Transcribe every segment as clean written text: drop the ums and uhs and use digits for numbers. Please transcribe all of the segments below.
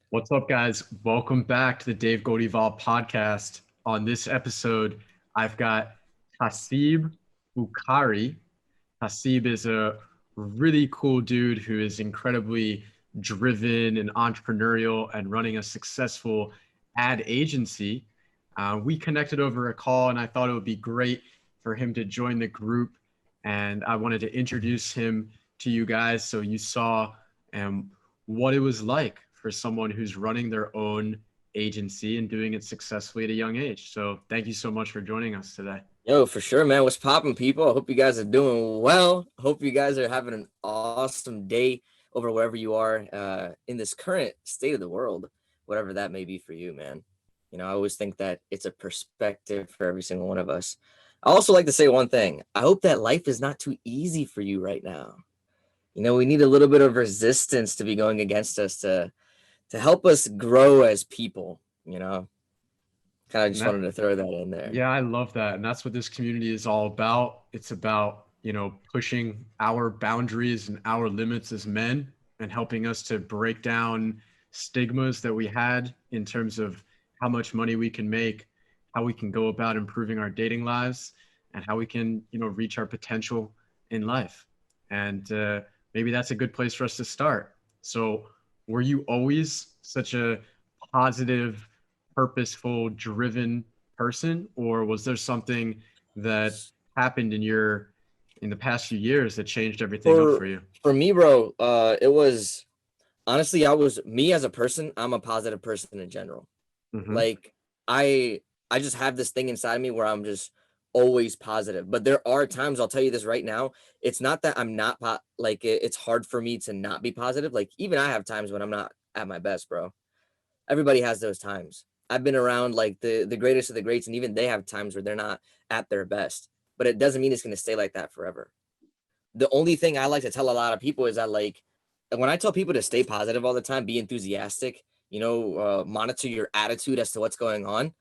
What's up, guys? Welcome back to the Dave Godival podcast. On this episode, I've got Tahseeb Bukhari. Tahseeb is a really cool dude who is incredibly driven and entrepreneurial and running a successful ad agency. We connected over a call, and I thought it would be great for him to join the group. And I wanted to introduce him to you guys so you saw um, what it was like for someone who's running their own agency and doing it successfully at a young age. So thank you so much for joining us today. Yo, for sure, man. What's popping, people? I hope you guys are doing well. Hope you guys are having an awesome day over wherever you are in this current state of the world, whatever that may be for you, man. I always think that it's a perspective for every single one of us. I also like to say one thing. I hope that life is not too easy for you right now. We need a little bit of resistance to be going against us to help us grow as people. Kind of And just that, wanted to throw that in there. yeah, I love that. And that's what this community is all about. It's about, pushing our boundaries and our limits as men and helping us to break down stigmas that we had in terms of how much money we can make, how we can go about improving our dating lives, and how we can, reach our potential in life. And maybe that's a good place for us to start. So, were you always such a positive, purposeful, driven person, or was there something that happened in the past few years that changed everything up For for you? for me, bro, it was honestly, I was me as a person. I'm a positive person in general. Mm-hmm. Like I I just have this thing inside of me where I'm just always positive. But there are times, I'll tell you this right now, it's not that I'm not it's hard for me to not be positive. Like even I have times when I'm not at my best, bro. Everybody has those times. I've been around like the greatest of the greats, and even they have times where they're not at their best. But it doesn't mean it's going to stay like that forever. The only thing I like to tell a lot of people is that, like, when I tell people to stay positive all the time, be enthusiastic, monitor your attitude as to what's going on.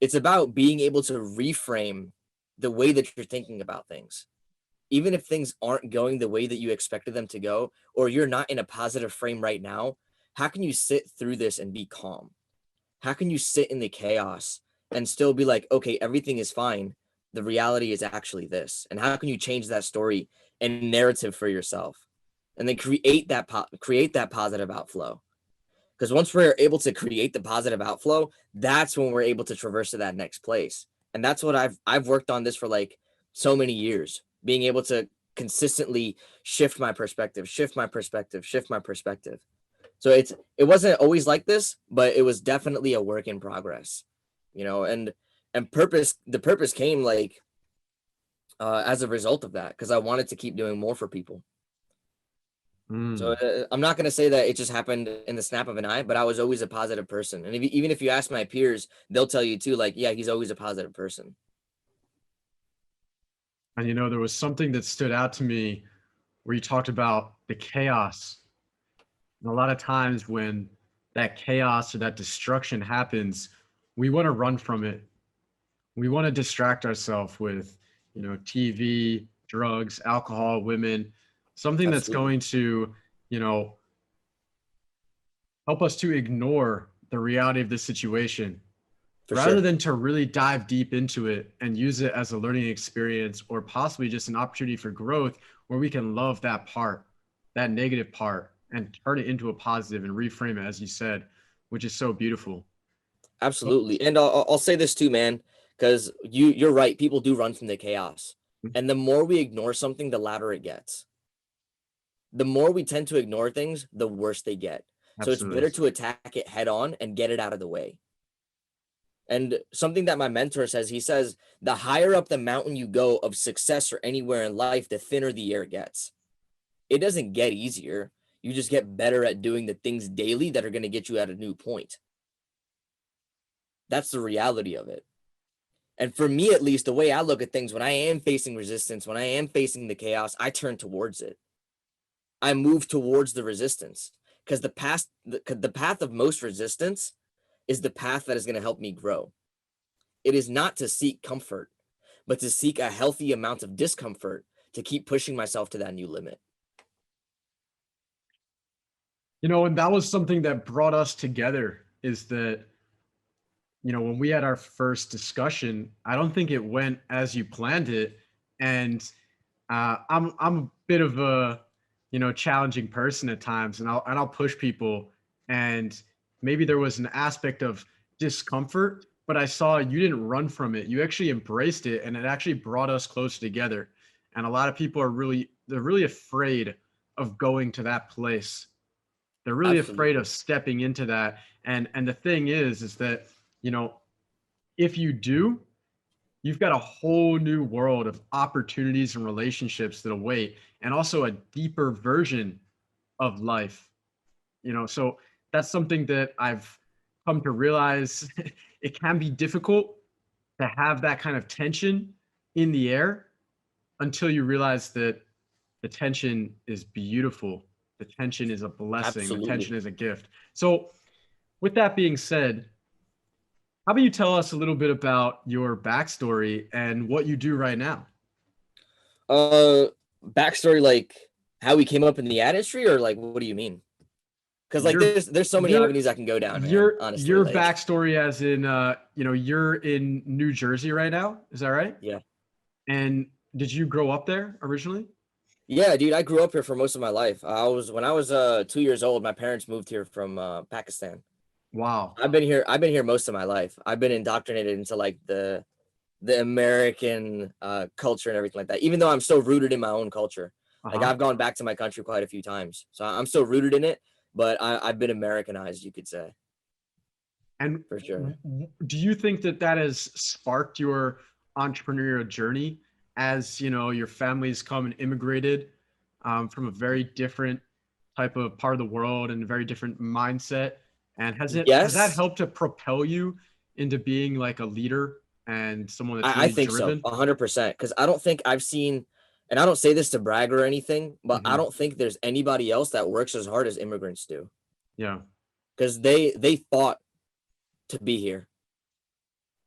It's about being able to reframe the way that you're thinking about things. Even if things aren't going the way that you expected them to go, or you're not in a positive frame right now, how can you sit through this and be calm? How can you sit in the chaos and still be like, okay, everything is fine? The reality is actually this. And how can you change that story and narrative for yourself? And then create that positive outflow. Because once we're able to create the positive outflow, that's when we're able to traverse to that next place. And that's what I've worked on this for like so many years, being able to consistently shift my perspective, shift my perspective, shift my perspective. So it wasn't always like this, but it was definitely a work in progress, and the purpose came like as a result of that, because I wanted to keep doing more for people. So Mm. I'm not going to say that it just happened in the snap of an eye, but I was always a positive person. And even if you ask my peers, they'll tell you too, like, yeah, he's always a positive person. And there was something that stood out to me where you talked about the chaos. And a lot of times when that chaos or that destruction happens, we want to run from it. We want to distract ourselves with, TV, drugs, alcohol, women, something that's Absolutely. going to, you know, help us to ignore the reality of the situation For rather sure. than to really dive deep into it and use it as a learning experience or possibly just an opportunity for growth where we can love that part, that negative part, and turn it into a positive and reframe it, as you said, which is so beautiful. So, Absolutely. And I'll say this too, man, because you're right. People do run from the chaos. And the more we ignore something, the louder it gets. The more we tend to ignore things, the worse they get. So it's absolutely. better to attack it head on and get it out of the way. And something that my mentor says, he says, the higher up the mountain you go of success or anywhere in life, the thinner the air gets. It doesn't get easier. You just get better at doing the things daily that are going to get you at a new point. That's the reality of it. And for me, at least, the way I look at things, when I am facing resistance, when I am facing the chaos, I turn towards it. I move towards the resistance, because the path of most resistance is the path that is going to help me grow. It is not to seek comfort, but to seek a healthy amount of discomfort to keep pushing myself to that new limit. And that was something that brought us together is that, when we had our first discussion, I don't think it went as you planned it. And I'm a bit of a, challenging person at times, and I'll push people. And maybe there was an aspect of discomfort, but I saw you didn't run from it. You actually embraced it, and it actually brought us closer together. And a lot of people they're really afraid of going to that place. They're really afraid Absolutely. of stepping into that. And the thing is that, you know, if you do, you've got a whole new world of opportunities and relationships that await, and also a deeper version of life. So that's something that I've come to realize. It can be difficult to have that kind of tension in the air until you realize that the tension is beautiful. The tension is a blessing. The Absolutely. tension is a gift. So, with that being said, how about you tell us a little bit about your backstory and what you do right now? Uh, Backstory, like how we came up in the ad industry, or like what do you mean? Because like Your there's so many your avenues I can go down, man. your Honestly, your like backstory, as in, you're in New Jersey right now. Is that right? yeah, And did you grow up there originally? yeah, dude. I grew up here for most of my life. When I was 2 years old, my parents moved here from Pakistan. Wow. I've been here most of my life. I've been indoctrinated into like the American culture and everything like that. Even though I'm still rooted in my own culture, like Uh-huh. I've gone back to my country quite a few times, so I'm still rooted in it. But I've been Americanized, you could say, And for sure. do you think that that has sparked your entrepreneurial journey as, your family's come and immigrated from a very different type of part of the world and a very different mindset? And has that Yes, helped to propel you into being like a leader and someone that's I really think so, driven? 100%. Because I don't think I've seen, and I don't say this to brag or anything, but I Hmm. don't think there's anybody else that works as hard as immigrants do. Yeah. Because they fought to be here.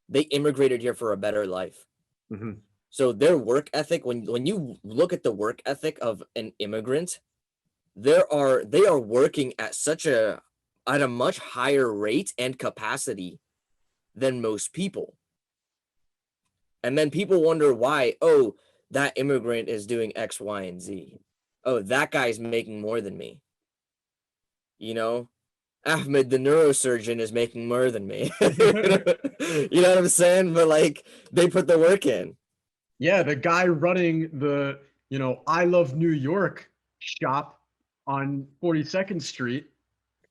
They immigrated here for a better life. Hmm. So their work ethic, when you look at the work ethic of an immigrant, they are working at a much higher rate and capacity than most people. And then people wonder why, oh, that immigrant is doing X, Y, and Z. Oh, that guy's making more than me. You know, Ahmed, the neurosurgeon, is making more than me. You know what I'm saying? But like, they put the work in. Yeah, the guy running the, I Love New York shop on 42nd Street,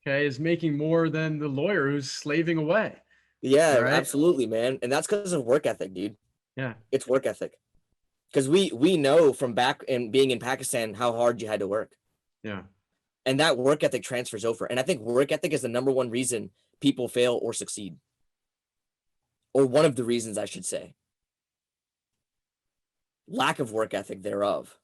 okay, is making more than the lawyer who's slaving away. All Yeah, right. absolutely, man. And that's because of work ethic, dude. Yeah. It's work ethic. Because we know from back and being in Pakistan how hard you had to work, Yeah. and that work ethic transfers over. And I think work ethic is the number one reason people fail or succeed, or one of the reasons I should say. Lack of work ethic thereof.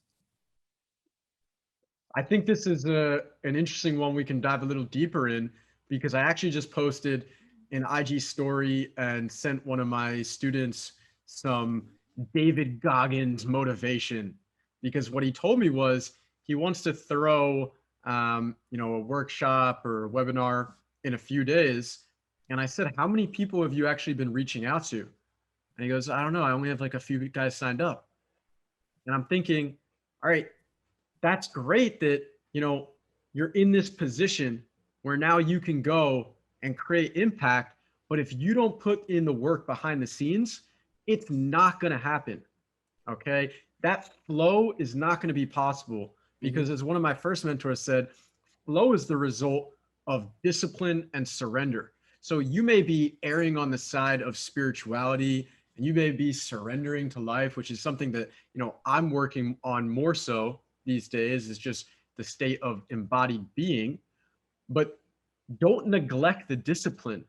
I think this is an interesting one we can dive a little deeper in, because I actually just posted an IG story and sent one of my students some David Goggins motivation, because what he told me was he wants to throw a workshop or a webinar in a few days. And I said, how many people have you actually been reaching out to? And he goes, I don't know. I only have like a few guys signed up. And I'm thinking, all right, that's great that you're in this position where now you can go and create impact. But if you don't put in the work behind the scenes, it's not going to happen. Okay, that flow is not going to be possible, Mhm. because, as one of my first mentors said, flow is the result of discipline and surrender. So you may be erring on the side of spirituality, and you may be surrendering to life, which is something that I'm working on more so these days, is just the state of embodied being. But don't neglect the discipline.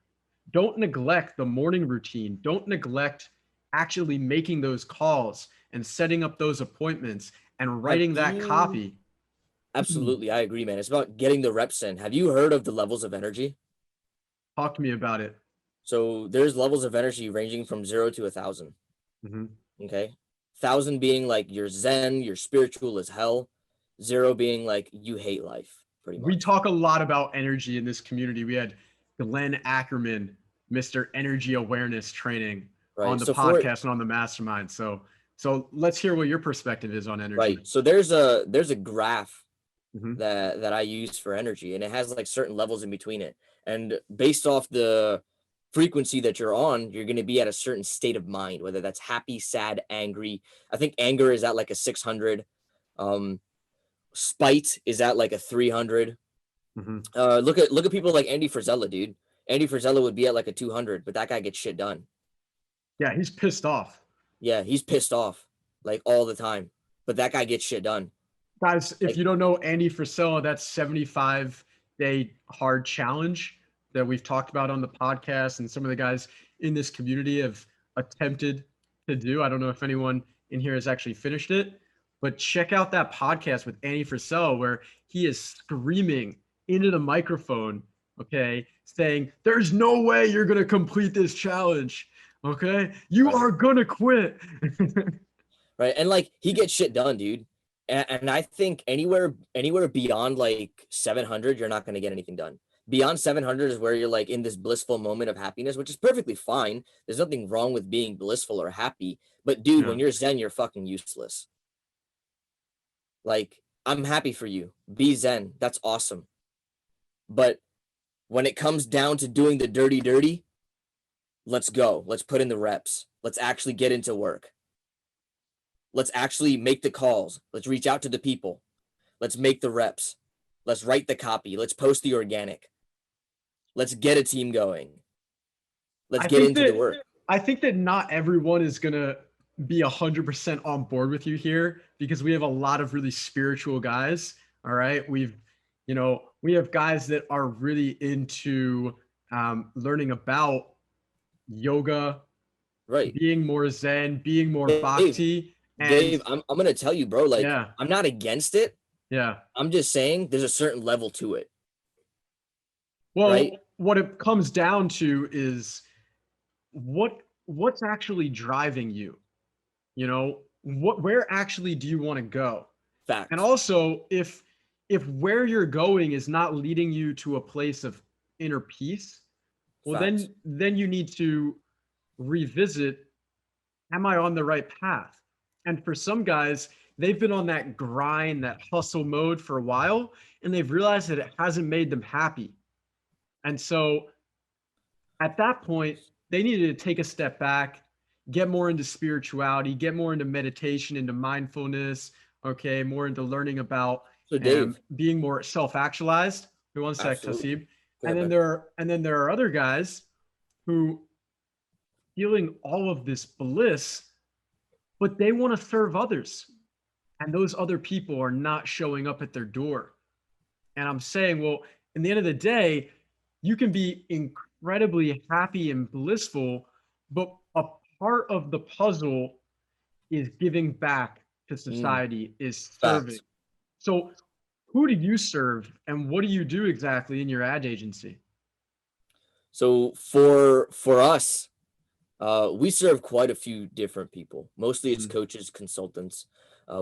Don't neglect the morning routine. Don't neglect actually making those calls and setting up those appointments and Have writing that you copy. Absolutely, I agree, man. It's about getting the reps in. Have you heard of the levels of energy? Talk to me about it. So there's levels of energy ranging from 0 to 1,000. Hmm. Okay. 1,000 being like you're zen, you're spiritual as hell. 0 being like you hate life. pretty We much. talk a lot about energy in this community. We had Glenn Ackerman, Mr. Energy Awareness Training, on Right. the So for podcast and on the mastermind. So let's hear what your perspective is on energy. right. So there's a graph Mm-hmm. that I use for energy, and it has like certain levels in between it. And based off the frequency that you're on, you're going to be at a certain state of mind, whether that's happy, sad, angry. I think anger is at like a 600. Um, spite is at like a 300. Mm-hmm. Look at people like Andy Frisella, dude. Andy Frisella would be at like a 200, but that guy gets shit done. Yeah, he's pissed off. Yeah, he's pissed off like all the time, but that guy gets shit done. Guys, if Like, you don't know Andy Frisella, that's 75-day hard challenge that we've talked about on the podcast, and some of the guys in this community have attempted to do. I don't know if anyone in here has actually finished it, but check out that podcast with Andy Frisella where he is screaming into the microphone, okay, saying, "There's no way you're going to complete this challenge. Okay? You right, are going to quit." right, and like he gets shit done, dude. And I think anywhere beyond like 700, you're not going to get anything done. Beyond 700 is where you're like in this blissful moment of happiness, which is perfectly fine. There's nothing wrong with being blissful or happy. But dude, Yeah. when you're zen, you're fucking useless. Like, I'm happy for you. Be zen. That's awesome. But when it comes down to doing the dirty, let's go. Let's put in the reps. Let's actually get into work. Let's actually make the calls. Let's reach out to the people. Let's make the reps. Let's write the copy. Let's post the organic. Let's get a team going. Let's get into the work. I think that not everyone is going to be 100% on board with you here because we have a lot of really spiritual guys. All right. We have guys that are really into learning about yoga, Right. being more zen, being more Dave, bhakti. And Dave, I'm going to tell you, bro, like, yeah, I'm not against it. yeah. I'm just saying there's a certain level to it. Well, right? What it comes down to is what's actually driving you. Where actually do you want to go? Facts. And also, if where you're going is not leading you to a place of inner peace, well, Facts. then you need to revisit, am I on the right path? And for some guys, they've been on that grind, that hustle mode for a while, and they've realized that it hasn't made them happy. And so at that point, they needed to take a step back, get more into spirituality, get more into meditation, into mindfulness, okay, more into learning about So Dave, being more self-actualized. One sec, absolutely. Tahseeb. And then there are other guys who feeling all of this bliss, but they want to serve others. And those other people are not showing up at their door. And I'm saying, well, in the end of the day, you can be incredibly happy and blissful, but a part of the puzzle is giving back to society, is serving. Facts. So who do you serve and what do you do exactly in your ad agency? So for us, we serve quite a few different people. Mostly it's coaches, consultants.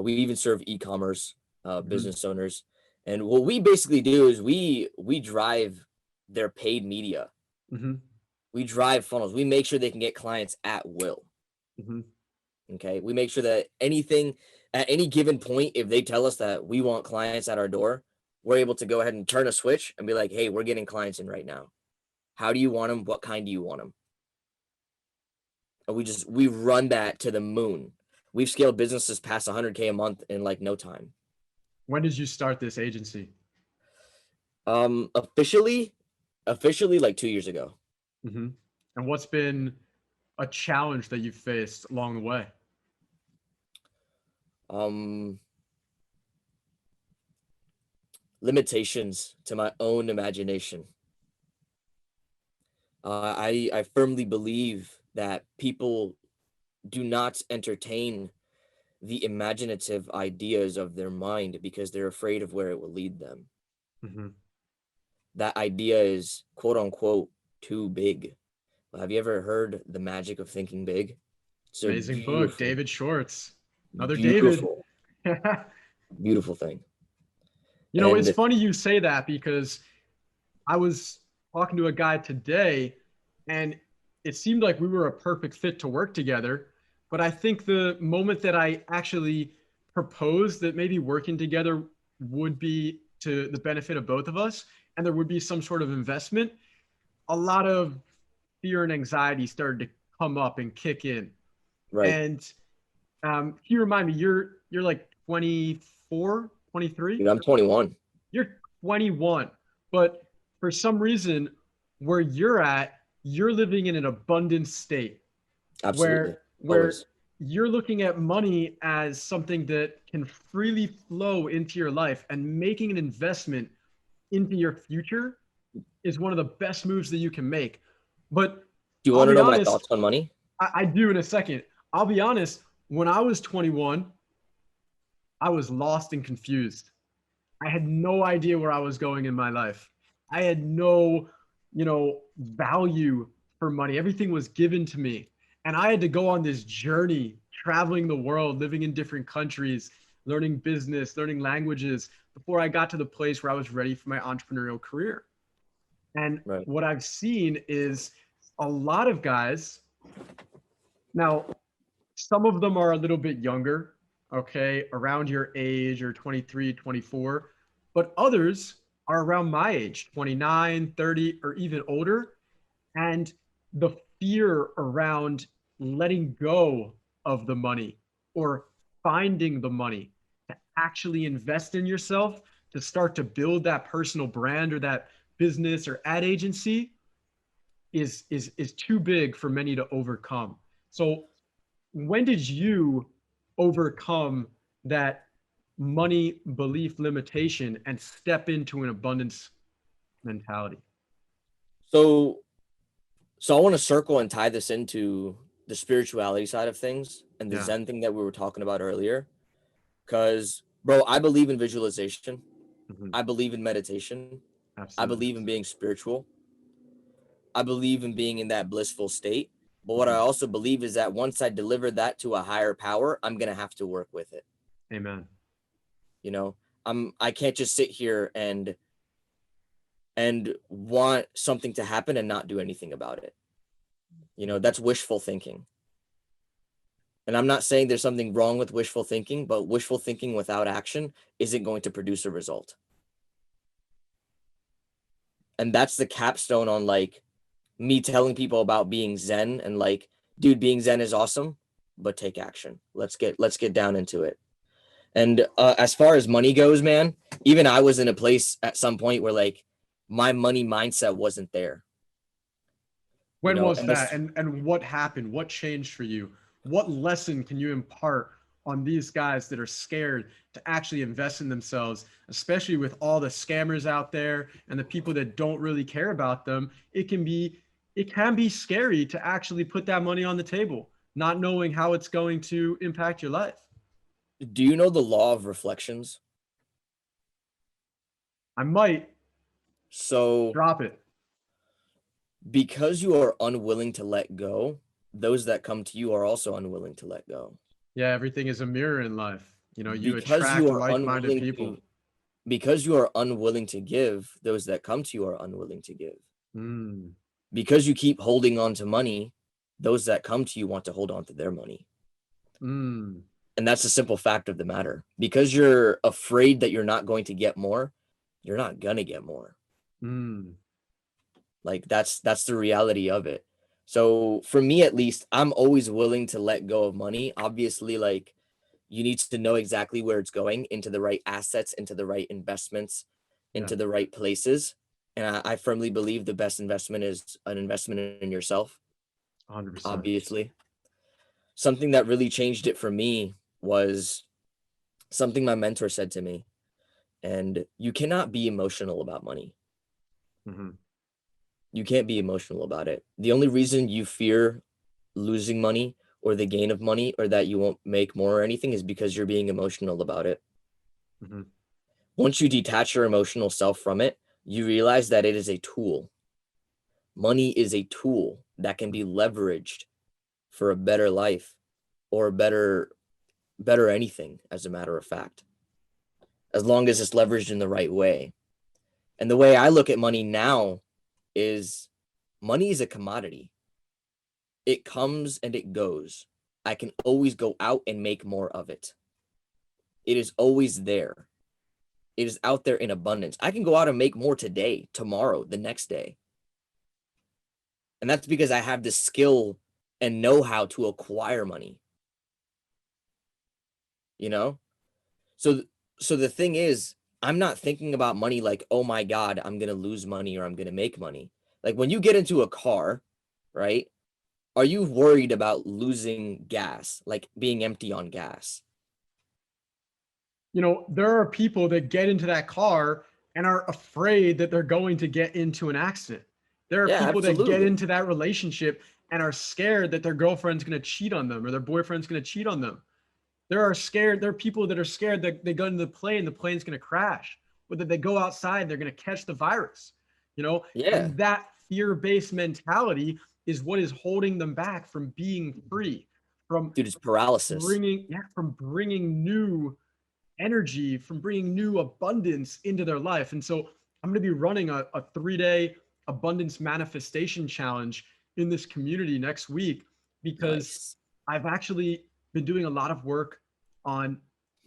We even serve e-commerce business owners. And what we basically do is we drive their paid media. We drive funnels. We make sure they can get clients at will. Okay. We make sure that anything at any given point, if they tell us that we want clients at our door, we're able to go ahead and turn a switch and be like, hey, we're getting clients in right now. How do you want them? What kind do you want them? And we run that to the moon. We've scaled businesses past 100K a month in like no time. When did you start this agency? Officially like 2 years ago. And what's been a challenge that you've faced along the way? Limitations to my own imagination. I firmly believe that people do not entertain the imaginative ideas of their mind because they're afraid of where it will lead them. That idea is quote unquote too big. Have you ever heard The Magic of Thinking Big? It's amazing book, David Schwartz. Another beautiful, David. beautiful thing. You know, it's And funny you say that because I was talking to a guy today and it seemed like we were a perfect fit to work together. But I think the moment that I actually proposed that maybe working together would be to the benefit of both of us and there would be some sort of investment, a lot of fear and anxiety started to come up and kick in. right, And can you remind me, you're like 24, 23? dude, I'm 21. You're 21, but for some reason, where you're at, you're living in an abundant state Absolutely. where Always. you're looking at money as something that can freely flow into your life, and making an investment into your future is one of the best moves that you can make. But Do you I'll want to be know my honest, thoughts on money? I do in a second. I'll be honest, when I was 21, I was lost and confused. I had no idea where I was going in my life. I had no, value for money. Everything was given to me. And I had to go on this journey, traveling the world, living in different countries, learning business, learning languages before I got to the place where I was ready for my entrepreneurial career. And Right. what I've seen is a lot of guys, now, some of them are a little bit younger, okay, around your age or 23, 24, but others are around my age, 29, 30, or even older. And the fear around letting go of the money or finding the money to actually invest in yourself, to start to build that personal brand or that business or ad agency is too big for many to overcome. So when did you overcome that money belief limitation and step into an abundance mentality? So, so I want to circle and tie this into the spirituality side of things and the Yeah, Zen thing that we were talking about earlier. Because, bro, I believe in visualization. mhm, I believe in meditation. I absolutely. believe in being spiritual. I believe in being in that blissful state. But what I Mhm. also believe is that once I deliver that to a higher power, I'm gonna have to work with it. Amen. You know, I can't just sit here and want something to happen and not do anything about it. You know, that's wishful thinking. And I'm not saying there's something wrong with wishful thinking, but wishful thinking without action isn't going to produce a result. And that's the capstone on like me telling people about being Zen and like, dude, being Zen is awesome, but take action. Let's get down into it. And as far as money goes, man, even I was in a place at some point where like my money mindset wasn't there, you When know, was and that? this, And what happened? What changed for you? What lesson can you impart on these guys that are scared to actually invest in themselves, especially with all the scammers out there and the people that don't really care about them? It can be scary to actually put that money on the table, not knowing how it's going to impact your life. do you know the law of reflections? I might So drop it. because you are unwilling to let go, those that come to you are also unwilling to let go. Yeah, everything is a mirror in life. You Because you attract are like-minded unwilling people. to because you are unwilling to give, those that come to you are unwilling to give. Mm, Because you keep holding on to money, those that come to you want to hold on to their money. mm, And that's the simple fact of the matter. Because you're afraid that you're not going to get more, you're not gonna get more. mm. Like that's the reality of it. So for me at least, I'm always willing to let go of money. Obviously, like you need to know exactly where it's going, into the right assets, into the right investments, Yeah, into the right places. And I firmly believe the best investment is an investment in yourself, 100%. obviously. Something that really changed it for me was something my mentor said to me. And you cannot be emotional about money. Mhm. You can't be emotional about it. The only reason you fear losing money or the gain of money or that you won't make more or anything is because you're being emotional about it. Mhm. Once you detach your emotional self from it, you realize that it is a tool. Money is a tool that can be leveraged for a better life or a better anything, as a matter of fact. as long as it's leveraged in the right way. And the way I look at money now is money is a commodity. It comes and it goes. I can always go out and make more of it. It is always there. It is out there in abundance. I can go out and make more today, tomorrow, the next day. And that's because I have the skill and know-how to acquire money. You know? So the thing is, I'm not thinking about money like, oh my God, I'm going to lose money or I'm going to make money. Like when you get into a car, right? Are you worried about losing gas, like being empty on gas? You know, there are people that get into that car and are afraid that they're going to get into an accident. There are Yeah, people that get absolutely. into that relationship and are scared that their girlfriend's going to cheat on them or their boyfriend's going to cheat on them. There are people that are scared that they go into the plane's going to crash, or that they go outside, they're going to catch the virus, you know? Yeah. And that fear-based mentality is what is holding them back from being free, from Dude, it's paralysis. bringing new energy, from bringing new abundance into their life. And so I'm going to be running a 3-day abundance manifestation challenge in this community next week because Nice. I've actually been doing a lot of work on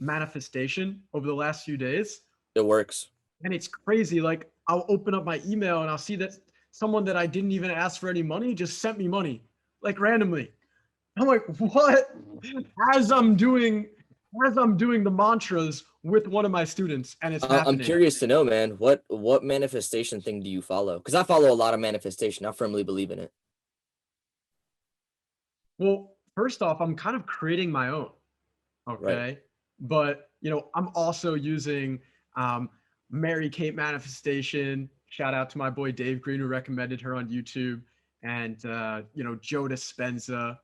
manifestation over the last few days. It works. And it's crazy. Like I'll open up my email and I'll see that someone that I didn't even ask for any money just sent me money, like randomly. I'm like, what? As I'm doing the mantras with one of my students, and it's I'm happening. curious to know, man, what manifestation thing do you follow? Because I follow a lot of manifestation. I firmly believe in it. Well, first off, I'm kind of creating my own. Right. Okay. But, you know, I'm also using Mary Kate Manifestation. Shout out to my boy Dave Green, who recommended her on YouTube, and, you know, Joe Dispenza.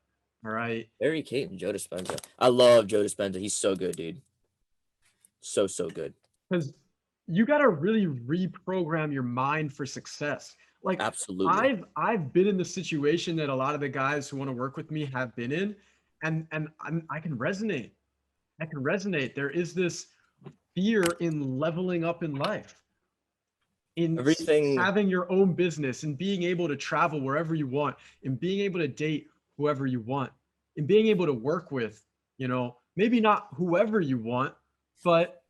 All right. Barry Kate and Joe Dispenza. I love Joe Dispenza. He's so good, dude. So good. Because you got to really reprogram your mind for success. Like Absolutely. I've been in the situation that a lot of the guys who want to work with me have been in, and I can resonate. I can resonate. There is this fear in leveling up in life, in Everything. having your own business, and being able to travel wherever you want, and being able to date whoever you want, and being able to work with, you know, maybe not whoever you want, but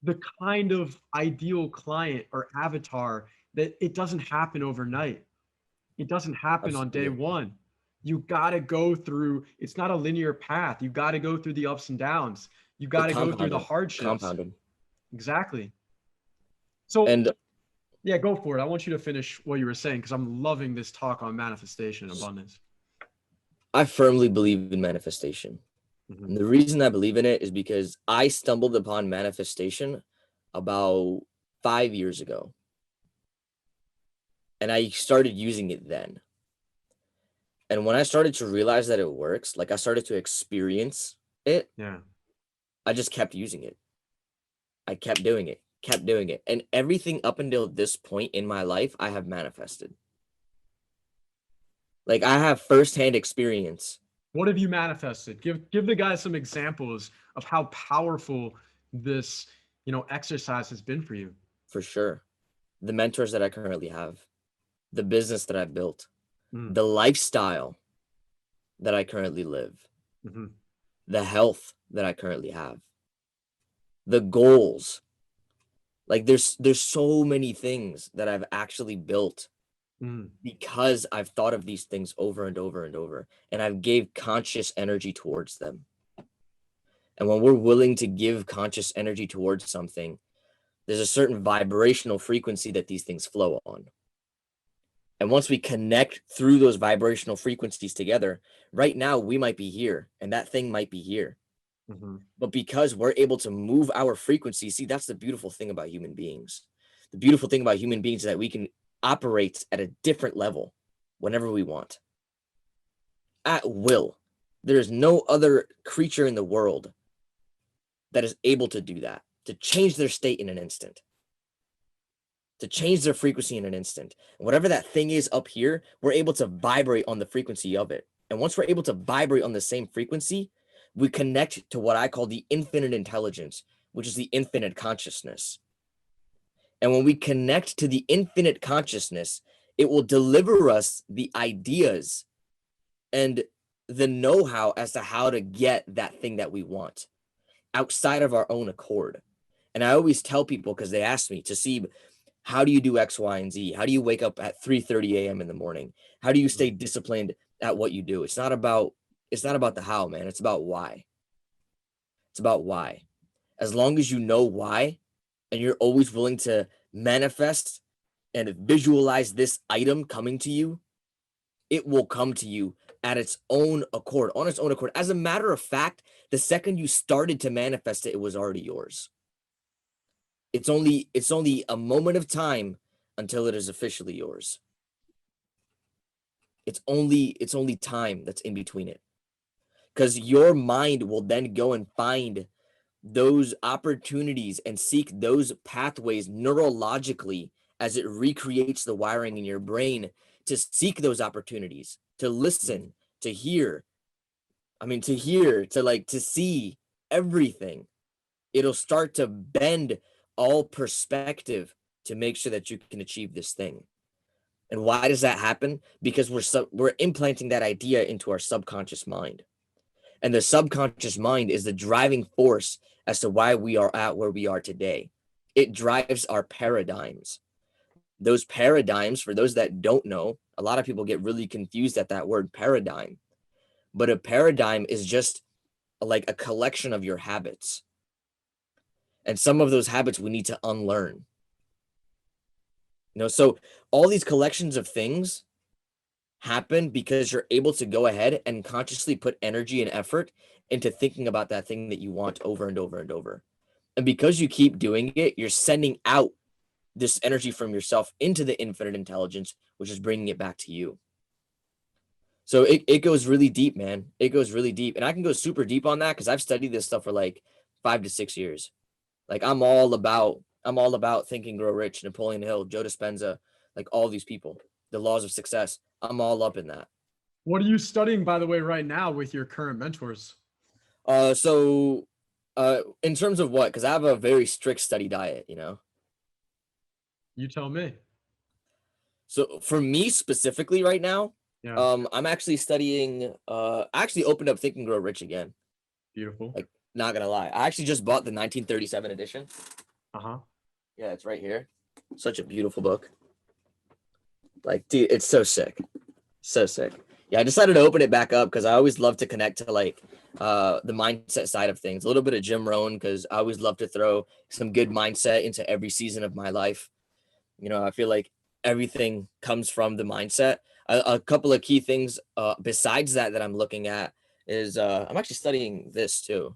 the kind of ideal client or avatar that it doesn't happen overnight. It doesn't happen on day Absolutely. one. You got to go through, it's not a linear path. You got to go through the ups and downs. You got It to go through the compounded. hardships. Compounded. Exactly. So, And yeah, go for it. I want you to finish what you were saying because I'm loving this talk on manifestation and abundance. I firmly believe in manifestation. Mm-hmm. And the reason I believe in it is because I stumbled upon manifestation about 5 years ago. And I started using it then. And when I started to realize that it works, like I started to experience it, Yeah. I just kept using it. I kept doing it, kept doing it. And everything up until this point in my life, I have manifested. Like I have firsthand experience. What have you manifested? Give the guys some examples of how powerful this, you know, exercise has been for you. For sure. The mentors that I currently have, the business that I've built, Mm. the lifestyle that I currently live, Mm-hmm. the health that I currently have, the goals. Like there's so many things that I've actually built Mm. because I've thought of these things over and over and over, and I've gave conscious energy towards them. And when we're willing to give conscious energy towards something, there's a certain vibrational frequency that these things flow on. And once we connect through those vibrational frequencies together, right now we might be here and that thing might be here. Mm-hmm. But because we're able to move our frequency, see, that's the beautiful thing about human beings. The beautiful thing about human beings is that we can operate at a different level whenever we want. At will. There is no other creature in the world that is able to do that, to change their state in an instant, to change their frequency in an instant. And whatever that thing is up here, we're able to vibrate on the frequency of it. And once we're able to vibrate on the same frequency, we connect to what I call the infinite intelligence, which is the infinite consciousness. And when we connect to the infinite consciousness, it will deliver us the ideas and the know-how as to how to get that thing that we want outside of our own accord. And I always tell people, because they ask me, Tahseeb, how do you do X, Y, and Z? How do you wake up at 3:30 a.m. in the morning? How do you stay disciplined at what you do? It's not about the how, man. It's about why. It's about why. As long as you know why, and you're always willing to manifest and visualize this item coming to you, it will come to you at its own accord, on its own accord. As a matter of fact, the second you started to manifest it, it was already yours. It's only a moment of time until it is officially yours. It's only time that's in between it. Because your mind will then go and find those opportunities and seek those pathways neurologically as it recreates the wiring in your brain to seek those opportunities, to listen, to hear. To see everything. It'll start to bend all perspective to make sure that you can achieve this thing. And why does that happen? Because we're implanting that idea into our subconscious mind. And the subconscious mind is the driving force as to why we are at where we are today. It drives our paradigms. Those paradigms, for those that don't know, a lot of people get really confused at that word paradigm. But a paradigm is just like a collection of your habits. And some of those habits we need to unlearn. So all these collections of things happen because you're able to go ahead and consciously put energy and effort into thinking about that thing that you want over and over and over. And because you keep doing it, you're sending out this energy from yourself into the infinite intelligence, which is bringing it back to you. So it goes really deep, man. It goes really deep. And I can go super deep on that because I've studied this stuff for like 5 to 6 years. Like I'm all about Think and Grow Rich, Napoleon Hill, Joe Dispenza, like all these people, the laws of success. I'm all up in that. What are you studying, by the way, right now with your current mentors? So in terms of what? Because I have a very strict study diet, You tell me. So for me specifically right now, I'm actually studying, I actually opened up Think and Grow Rich again. Beautiful. Like, not gonna lie. I actually just bought the 1937 edition. Uh-huh. Yeah, it's right here. Such a beautiful book. Like, dude, it's so sick. So sick. Yeah, I decided to open it back up because I always love to connect to like the mindset side of things. A little bit of Jim Rohn because I always love to throw some good mindset into every season of my life. I feel like everything comes from the mindset. A couple of key things besides that I'm looking at is I'm actually studying this too.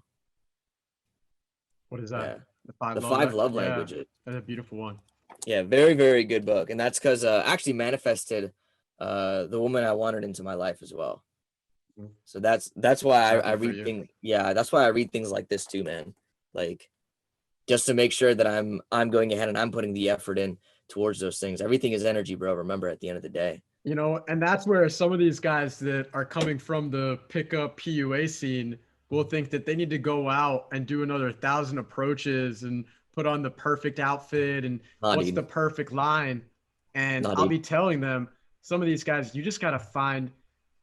What is that? Yeah. The five love languages. That's a beautiful one. Yeah, very, very good book. And that's because I actually manifested the woman I wanted into my life as well. So that's why I read things. Yeah, that's why I read things like this too, man. Like just to make sure that I'm going ahead and I'm putting the effort in towards those things. Everything is energy, bro. Remember, at the end of the day. And that's where some of these guys that are coming from the pickup PUA scene will think that they need to go out and do another 1,000 approaches and put on the perfect outfit and what's the perfect line. And I'll be telling them, some of these guys, you just got to find,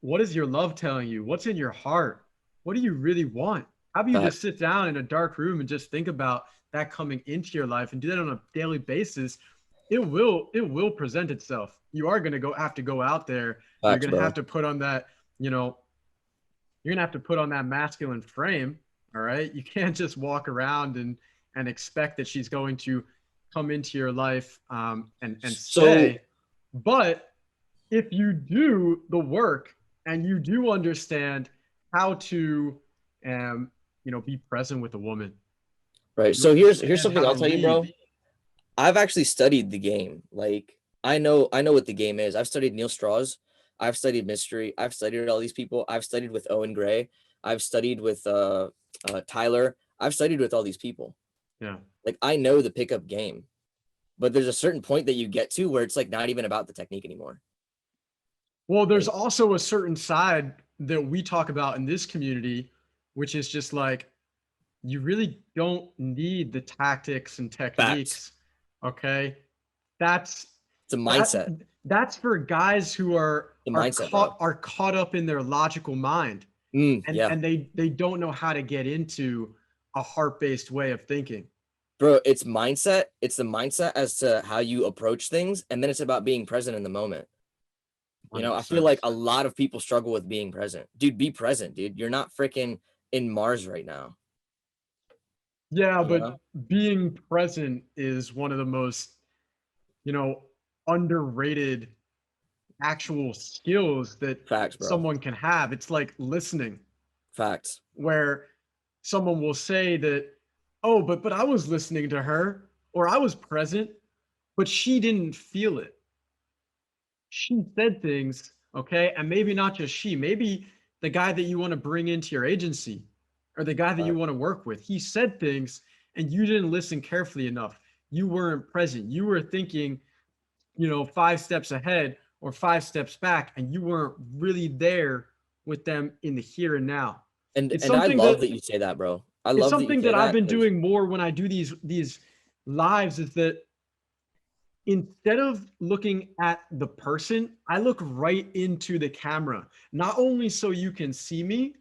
what is your love telling you? What's in your heart? What do you really want? How about you just sit down in a dark room and just think about that coming into your life and do that on a daily basis? It will present itself. You are going to have to go out there. You're going to have to put on that, you're going to have to put on that masculine frame. All right. You can't just walk around and expect that she's going to come into your life and stay. But if you do the work and you do understand how to, be present with a woman. Right. So here's something I'll tell you, bro. I've actually studied the game. Like I know what the game is. I've studied Neil Strauss. I've studied Mystery. I've studied all these people. I've studied with Owen Gray. I've studied with Tyler. I've studied with all these people. Yeah. Like I know the pickup game, but there's a certain point that you get to where it's like not even about the technique anymore. Well, there's also a certain side that we talk about in this community, which is just like you really don't need the tactics and Facts. techniques. Okay. That's It's a that mindset. that's for guys who The are mindset, bro. caught up in their logical mind, Yeah. and they don't know how to get into a heart-based way of thinking. Bro, it's mindset. It's the mindset as to how you approach things. And then it's about being present in the moment. You know, I feel 100%. like a lot of people struggle with being present. Dude, be present, dude. You're not freaking in Mars right now. Yeah, You but know? being present is one of the most, you know, underrated actual skills that Facts, bro. someone can have. It's like listening, Facts. where someone will say that, oh, but I was listening to her, or I was present, but she didn't feel it. She said things, okay? And maybe not just she, maybe the guy that you want to bring into your agency or the guy that you Facts. want to work with, he said things and you didn't listen carefully enough. You weren't present. You were thinking, 5 steps ahead or 5 steps back, and you weren't really there with them in the here and now. It's And I something love that that you say that, bro. I it's love that you something say that I've that been because doing more when I do these lives, is that instead of looking at the person, I look right into the camera, not only so you can see me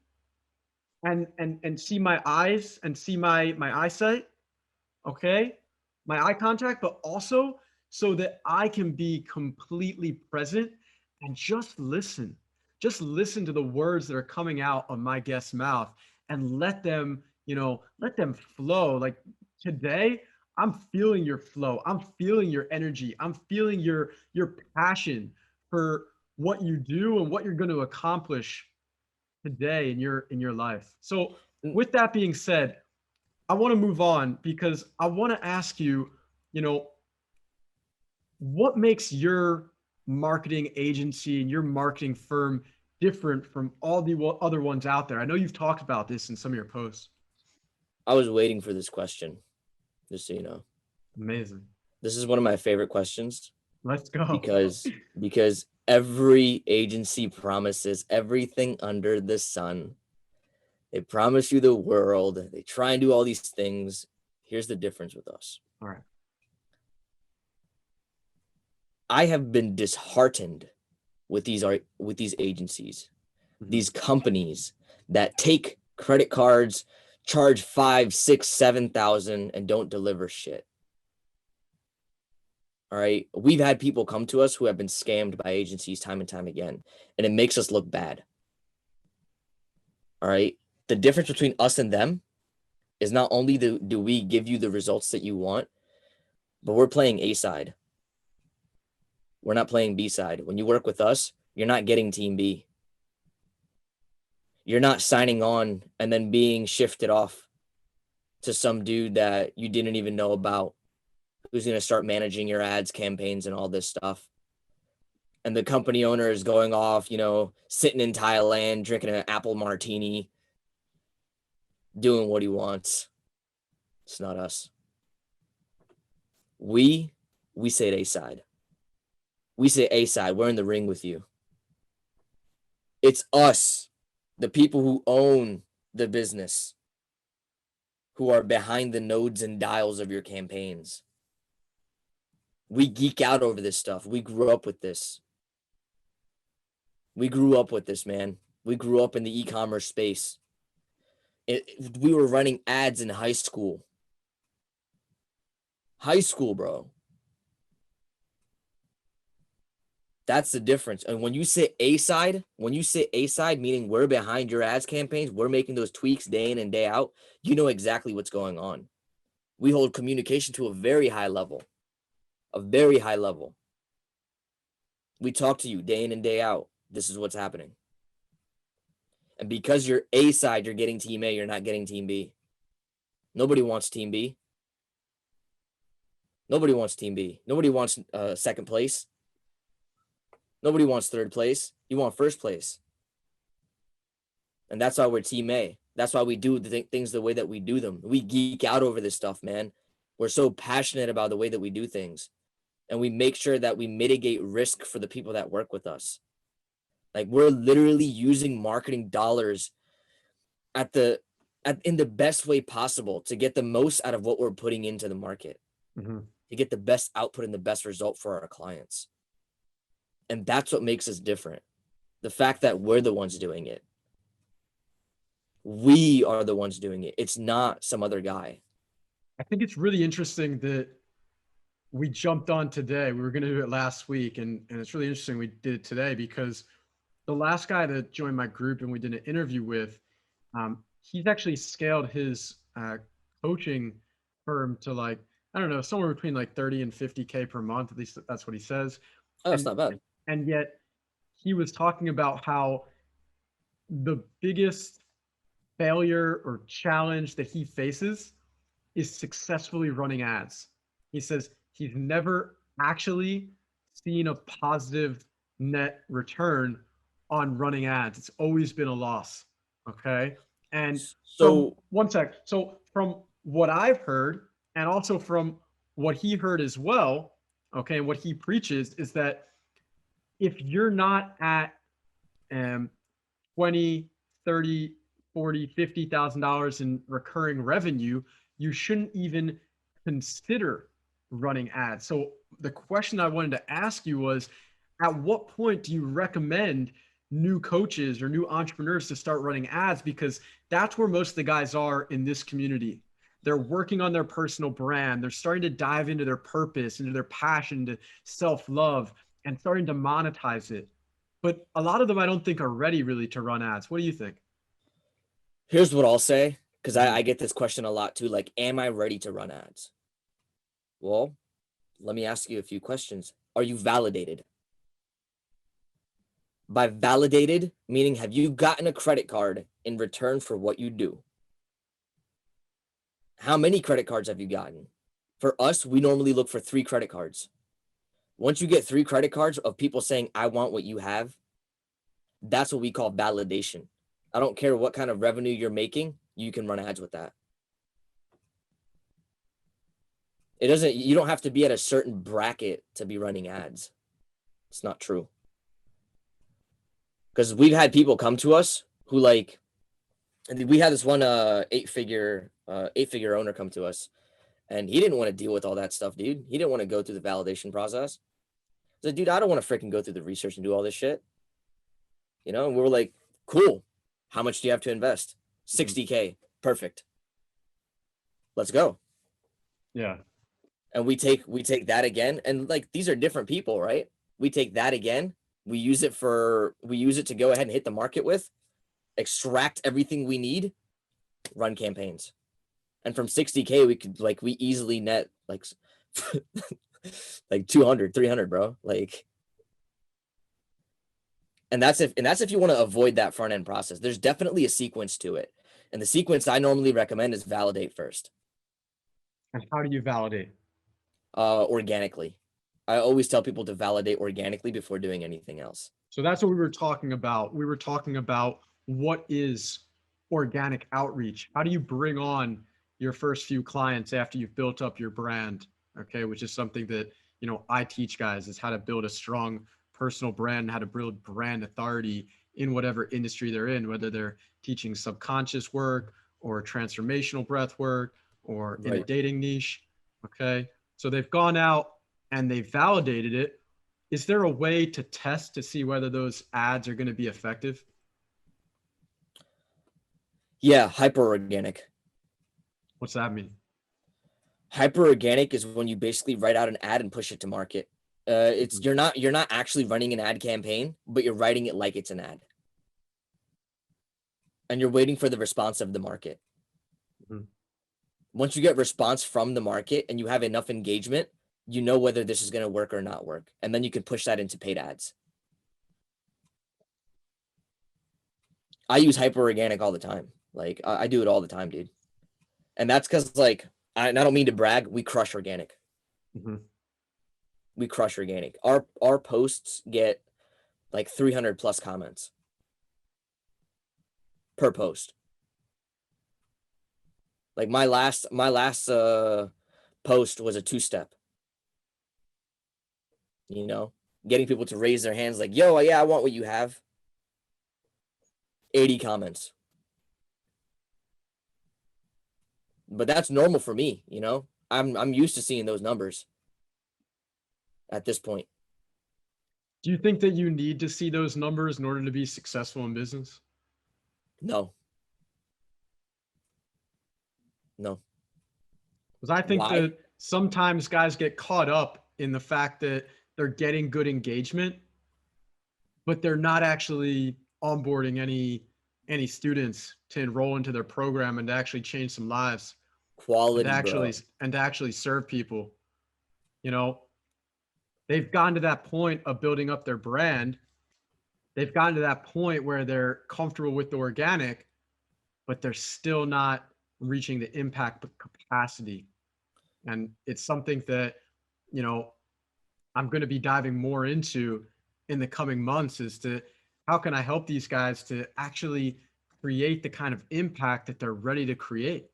and see my eyes and see my eyesight, okay? My eye contact, but also so that I can be completely present and just listen. Just listen to the words that are coming out of my guest's mouth and let them flow. Like today, I'm feeling your flow. I'm feeling your energy. I'm feeling your passion for what you do and what you're going to accomplish today in your life. So, with that being said, I want to move on because I want to ask you, you know, what makes your marketing agency and your marketing firm different from all the other ones out there? I know you've talked about this in some of your posts. I was waiting for this question, just so you know. Amazing. This is one of my favorite questions Let's go. because every agency promises everything under the sun. They promise you the world. They try and do all these things. Here's the difference with us. All right. I have been disheartened with these agencies, these companies that take credit cards, charge 5, 6, 7,000 and don't deliver shit. All right. We've had people come to us who have been scammed by agencies time and time again, and it makes us look bad. All right. The difference between us and them is not only do we give you the results that you want, but we're playing A side. We're not playing B side. When you work with us, you're not getting team B. You're not signing on and then being shifted off to some dude that you didn't even know about, who's going to start managing your ads, campaigns, and all this stuff. And the company owner is going off, sitting in Thailand, drinking an apple martini, doing what he wants. It's not us. We say A side. We say A side. We're in the ring with you. It's us, the people who own the business, who are behind the nodes and dials of your campaigns. We geek out over this stuff. We grew up with this. We grew up with this, man. We grew up in the e-commerce space. We were running ads in high school. High school, bro. That's the difference. And when you say A side, meaning we're behind your ads campaigns, we're making those tweaks day in and day out, you know exactly what's going on. We hold communication to a very high level. We talk to you day in and day out. This is what's happening. And because you're A side, you're getting team A, you're not getting team B. Nobody wants team B. Nobody wants team B. Nobody wants second place. Nobody wants third place. You want first place. And that's why we're team A. That's why we do the things the way that we do them. We geek out over this stuff, man. We're so passionate about the way that we do things. And we make sure that we mitigate risk for the people that work with us. Like, we're literally using marketing dollars at the in the best way possible to get the most out of what we're putting into the market, to get the best output and the best result for our clients. And that's what makes us different. The fact that we're the ones doing it. We are the ones doing it. It's not some other guy. I think it's really interesting that we jumped on today. We were going to do it last week, and it's really interesting we did it today because the last guy that joined my group and we did an interview with, he's actually scaled his coaching firm to like, I don't know, somewhere between like 30 and 50K per month. At least that's what he says. Oh, that's not bad. And yet he was talking about how the biggest failure or challenge that he faces is successfully running ads. He says he's never actually seen a positive net return on running ads. It's always been a loss. Okay. And so one sec. So from what I've heard, and also from what he heard as well, okay, and what he preaches is that if you're not at 20, 30, 40, $50,000 in recurring revenue, you shouldn't even consider running ads. So the question I wanted to ask you was, at what point do you recommend new coaches or new entrepreneurs to start running ads? Because that's where most of the guys are in this community. They're working on their personal brand. They're starting to dive into their purpose, into their passion, to self-love, and starting to monetize it. But a lot of them I don't think are ready really to run ads. What do you think? Here's what I'll say, because I get this question a lot too. Like, am I ready to run ads? Well, let me ask you a few questions. Are you validated? By validated, meaning have you gotten a credit card in return for what you do? How many credit cards have you gotten? For us, we normally look for 3 credit cards. Once you get 3 credit cards of people saying, I want what you have, that's what we call validation. I don't care what kind of revenue you're making, you can run ads with that. You don't have to be at a certain bracket to be running ads. It's not true. Because we've had people come to us who like, we had this one 8-figure owner come to us, and he didn't want to deal with all that stuff, dude. He didn't want to go through the validation process. He said, dude, I don't want to freaking go through the research and do all this shit. And we were like, cool. How much do you have to invest? 60K. Perfect. Let's go. Yeah. And we take that again. And like, these are different people, right? We take that again. We use it to go ahead and hit the market with, extract everything we need, run campaigns. And from 60K, we easily net like 200, 300, bro. And that's if you want to avoid that front end process. There's definitely a sequence to it. And the sequence I normally recommend is validate first. And how do you validate? Organically. I always tell people to validate organically before doing anything else. So that's what we were talking about. We were talking about what is organic outreach. How do you bring on your first few clients after you've built up your brand? Okay, which is something that I teach guys, is how to build a strong personal brand, how to build brand authority in whatever industry they're in, whether they're teaching subconscious work or transformational breath work or in a dating niche. Okay, so they've gone out and they've validated it. Is there a way to test to see whether those ads are going to be effective? Yeah, hyper organic. What's that mean? Hyper organic is when you basically write out an ad and push it to market. You're not actually running an ad campaign, but you're writing it like it's an ad. And you're waiting for the response of the market. Once you get response from the market and you have enough engagement, you know whether this is going to work or not work. And then you can push that into paid ads. I use hyper organic all the time. Like I do it all the time, dude. And that's because I don't mean to brag, we crush organic. We crush organic. Our posts get like 300 plus comments per post. Like my last post was a 2-step. Getting people to raise their hands like, yo, yeah, I want what you have. 80 comments. but that's normal for me, you know. I'm used to seeing those numbers at this point. Do you think that you need to see those numbers in order to be successful in business? No. No. Because I think Why? that sometimes guys get caught up in the fact that they're getting good engagement, but they're not actually onboarding any students to enroll into their program and to actually change some lives Quality, bro. and to actually serve people. You know, they've gotten to that point of building up their brand. They've gotten to that point where they're comfortable with the organic, but they're still not reaching the impact capacity. And it's something that, you know, I'm going to be diving more into in the coming months is to how can I help these guys to actually create the kind of impact that they're ready to create?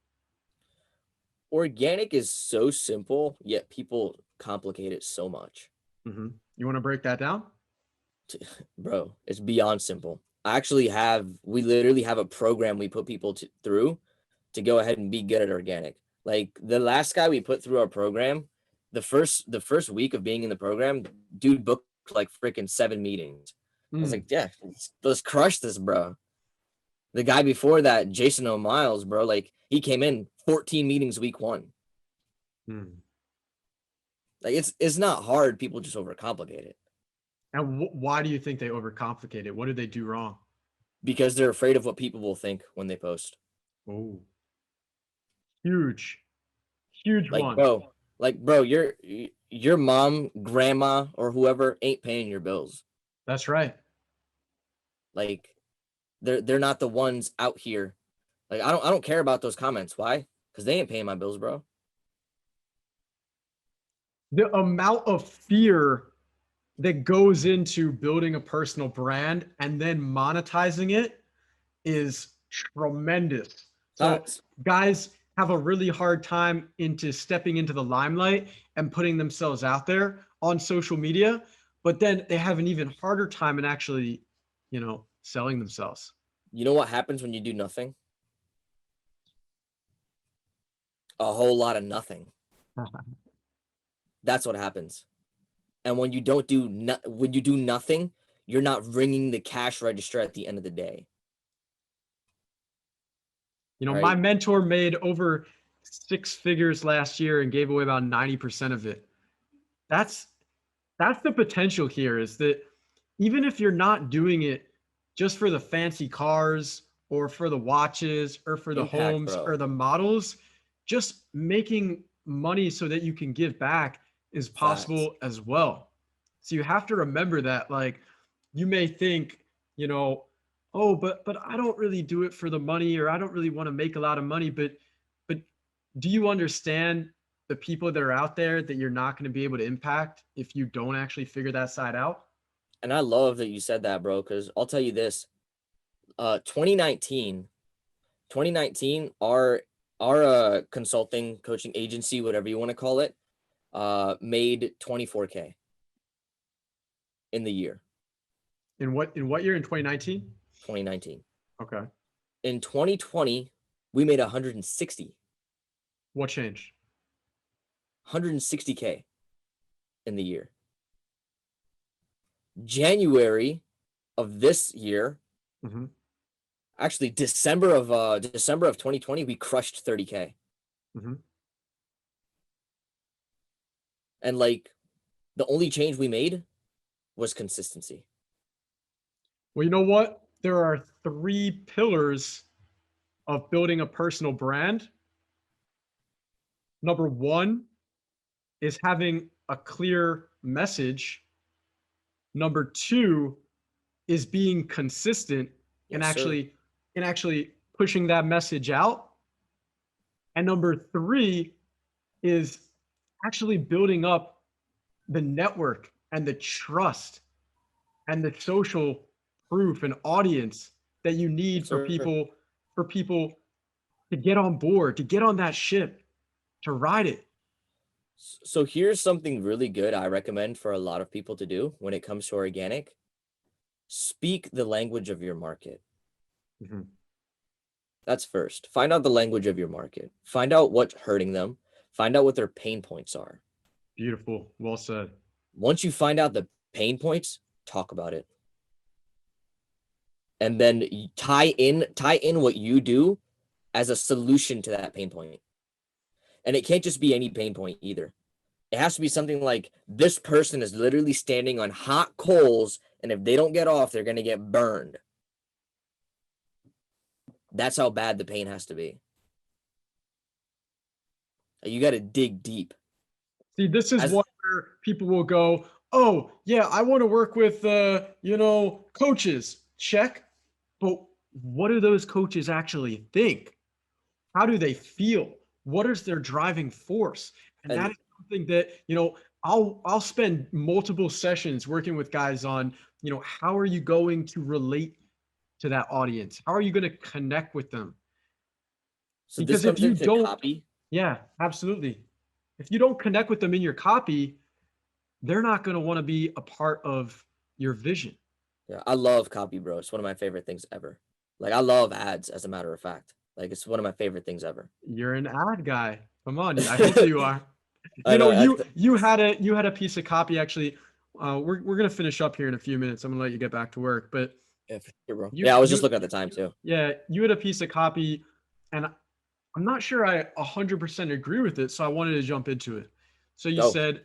Organic is so simple, yet people complicate it so much. Mm-hmm. You want to break that down? Bro, it's beyond simple. We literally have a program we put people through to go ahead and be good at organic. Like the last guy we put through our program, the first week of being in the program, dude booked like freaking 7 meetings. I was like, yeah, let's crush this, bro. The guy before that, Jason O'Miles, bro, like he came in 14 meetings week 1. Like it's not hard. People just overcomplicate it. And why do you think they overcomplicate it? What did they do wrong? Because they're afraid of what people will think when they post. Oh, huge, huge Like, one. bro, your mom, grandma, or whoever ain't paying your bills. That's right. Like, they're not the ones out here. Like, I don't care about those comments. Why? Because they ain't paying my bills, bro. The amount of fear that goes into building a personal brand and then monetizing it is tremendous. So Facts. guys have a really hard time into stepping into the limelight and putting themselves out there on social media, but then they have an even harder time in actually, you know, selling themselves. You know what happens when you do nothing? A whole lot of nothing. That's what happens. And when you when you do nothing, you're not ringing the cash register at the end of the day. You know, my Right? mentor made over 6 figures last year and gave away about 90% of it. That's that's the potential here is that even if you're not doing it just for the fancy cars or for the watches or for the Impact, homes or bro. the models, just making money so that you can give back is Facts. possible as well. So you have to remember that like you may think, you know, oh, but I don't really do it for the money or I don't really want to make a lot of money, but do you understand the people that are out there that you're not going to be able to impact if you don't actually figure that side out? And I love that you said that, bro, because I'll tell you this. 2019, our consulting coaching agency, whatever you want to call it, made 24K in the year. In what year? In 2019? 2019. Okay. In 2020, we made 160. What changed? 160K in the year. January of this year, actually December of 2020, we crushed 30K. And like the only change we made was consistency. Well, you know what? There are 3 pillars of building a personal brand. Number 1 is having a clear message. Number 2 is being consistent and Yes, sir. actually pushing that message out. And number 3 is actually building up the network and the trust and the social proof and audience that you need Yes, sir. for people to get on board, to get on that ship, to ride it. So here's something really good I recommend for a lot of people to do when it comes to organic. Speak the language of your market. That's first. Find out the language of your market. Find out what's hurting them. Find out what their pain points are. Beautiful. Well said. Once you find out the pain points, talk about it. And then tie in what you do as a solution to that pain point. And it can't just be any pain point either. It has to be something like, this person is literally standing on hot coals, and if they don't get off, they're going to get burned. That's how bad the pain has to be. You got to dig deep. See, this is where people will go, oh, yeah, I want to work with, coaches. Check. But what do those coaches actually think? How do they feel? What is their driving force? And that is something that, I'll spend multiple sessions working with guys on, how are you going to relate to that audience? How are you going to connect with them? So because if you don't copy. Yeah, absolutely. If you don't connect with them in your copy, they're not going to want to be a part of your vision. Yeah, I love copy, bro. It's one of my favorite things ever. Like, I love ads, as a matter of fact. Like, it's one of my favorite things ever. You're an ad guy. Come on, I hope you are. You had a piece of copy actually. We're gonna finish up here in a few minutes. I'm gonna let you get back to work, but yeah, for sure, bro. I was just looking at the time too. Yeah, you had a piece of copy, and I'm not sure I 100% agree with it, so I wanted to jump into it. So you said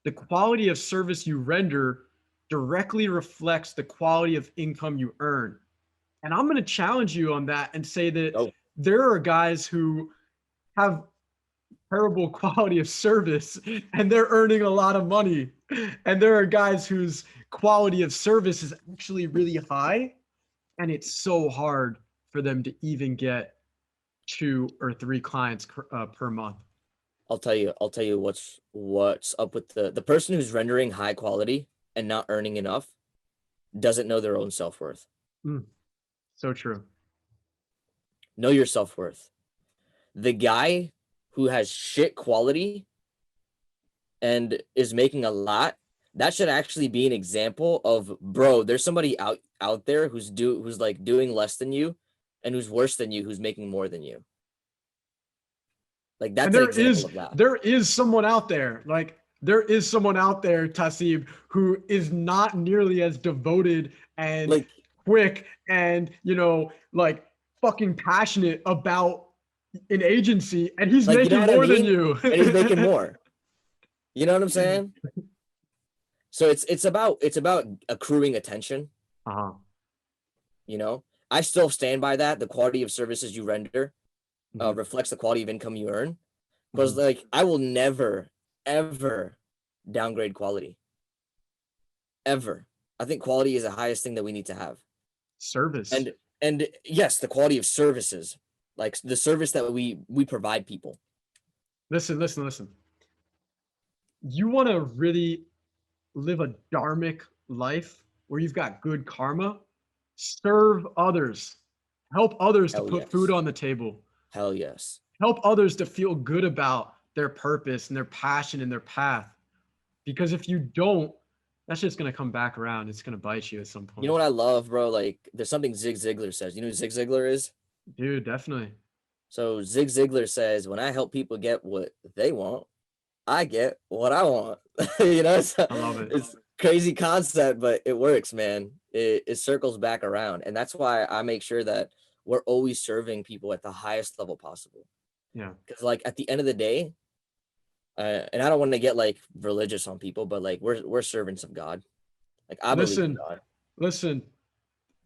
the quality of service you render directly reflects the quality of income you earn. And I'm going to challenge you on that and say that there are guys who have terrible quality of service and they're earning a lot of money. And there are guys whose quality of service is actually really high. And it's so hard for them to even get 2 or 3 clients per month. I'll tell you what's up with the person who's rendering high quality and not earning enough doesn't know their own self-worth. So true. Know your self-worth. The guy who has shit quality and is making a lot, that should actually be an example of, bro, there's somebody out there who's like doing less than you and who's worse than you, who's making more than you. Like, that's an example of that. There is someone out there, Tahseeb, who is not nearly as devoted and quick and, fucking passionate about an agency, and he's making more than you. And he's making more. You know what I'm saying? So it's about accruing attention. I still stand by that. The quality of services you render reflects the quality of income you earn. Because I will never, ever downgrade quality. Ever. I think quality is the highest thing that we need to have. Service. And yes, the quality of services, like the service that we provide people. Listen. You want to really live a dharmic life where you've got good karma? Serve others. Help others to put food on the table. Hell yes. Help others to feel good about their purpose and their passion and their path. Because if you don't, that's just going to come back around. It's going to bite you at some point. You know what I love, bro? Like, there's something Zig Ziglar says. You know who Zig Ziglar is? Dude, definitely. So Zig Ziglar says, when I help people get what they want, I get what I want. I love it. It's crazy concept, but it works, man. It circles back around. And that's why I make sure that we're always serving people at the highest level possible. Yeah. Because at the end of the day, and I don't want to get religious on people, but we're serving some God. I believe in God. Listen,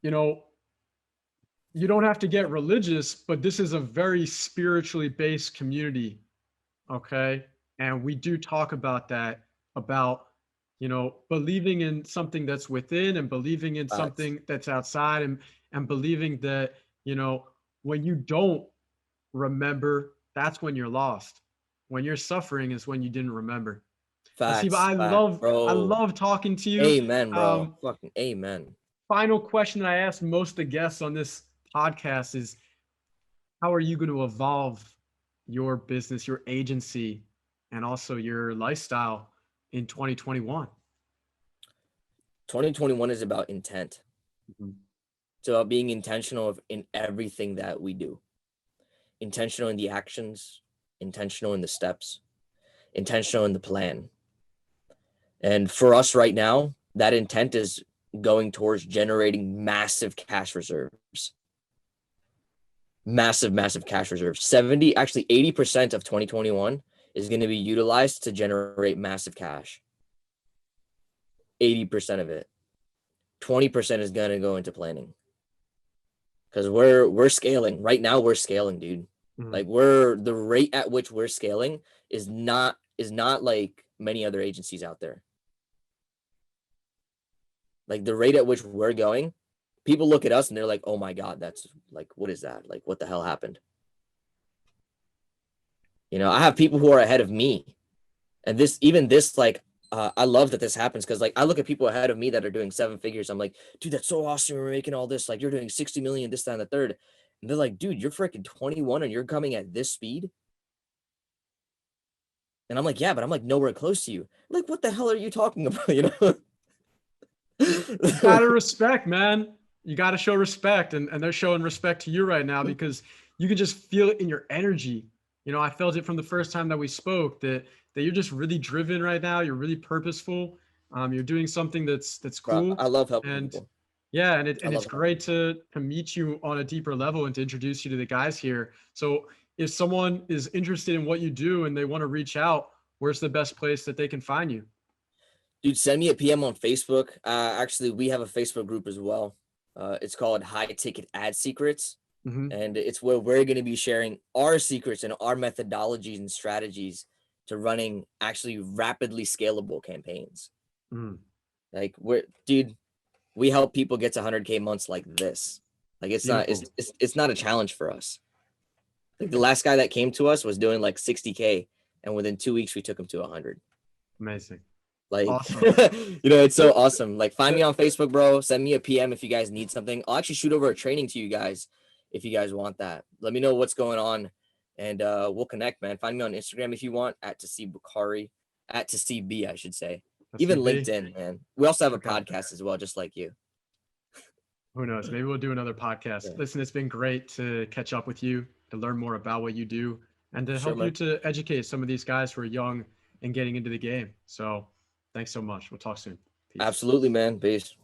you don't have to get religious, but this is a very spiritually based community. Okay. And we do talk about that, about, believing in something that's within and believing in something that's outside, and believing that, when you don't remember, that's when you're lost. When you're suffering is when you didn't remember. Facts, I love talking to you. Amen, bro. Fucking amen. Final question that I ask most of the guests on this podcast is, how are you going to evolve your business, your agency, and also your lifestyle in 2021? 2021 is about intent. It's about being intentional in everything that we do. intentional in the actions, intentional in the steps, intentional in the plan. And for us right now, that intent is going towards generating massive cash reserves. Massive cash reserves. 80% of 2021 is going to be utilized to generate massive cash. 80% of it. 20% is going to go into planning. Because we're scaling. Right now we're scaling, dude. Like the rate at which we're scaling is not like many other agencies out there. Like the rate at which we're going, people look at us and they're like, oh my God, that's like, what is that? Like, what the hell happened? You know, I have people who are ahead of me. And I love that this happens because like I look at people ahead of me that are doing 7 figures. I'm like, dude, that's so awesome. We're making all this. Like you're doing 60 million, this, that, and the third. And they're like, dude, you're freaking 21 and you're coming at this speed. And I'm like, yeah, but I'm like nowhere close to you. I'm like, what the hell are you talking about? You know? Out of respect, man. You got to show respect. And they're showing respect to you right now because you can just feel it in your energy. You know, I felt it from the first time that we spoke that you're just really driven right now. You're really purposeful. You're doing something that's cool. Bro, I love helping people. Yeah, and it's great to meet you on a deeper level and to introduce you to the guys here. So if someone is interested in what you do and they want to reach out, where's the best place that they can find you? Dude, send me a PM on Facebook. Actually, we have a Facebook group as well. It's called High Ticket Ad Secrets. And it's where we're going to be sharing our secrets and our methodologies and strategies to running actually rapidly scalable campaigns. Like we help people get to 100K months like this. Like it's not a challenge for us. Like the last guy that came to us was doing like 60K and within 2 weeks we took him to 100. Amazing. Like, awesome. You know, it's so awesome. Like find me on Facebook, bro. Send me a PM if you guys need something. I'll actually shoot over a training to you guys if you guys want that. Let me know what's going on and we'll connect, man. Find me on Instagram if you want at Tahseeb Bukhari, at Tahseeb B, I should say. Even LinkedIn, man. We also have a podcast as well, just like you. Who knows? Maybe we'll do another podcast. Yeah. Listen, it's been great to catch up with you, to learn more about what you do, and to help you to educate some of these guys who are young and getting into the game. So thanks so much. We'll talk soon. Peace. Absolutely, man. Peace.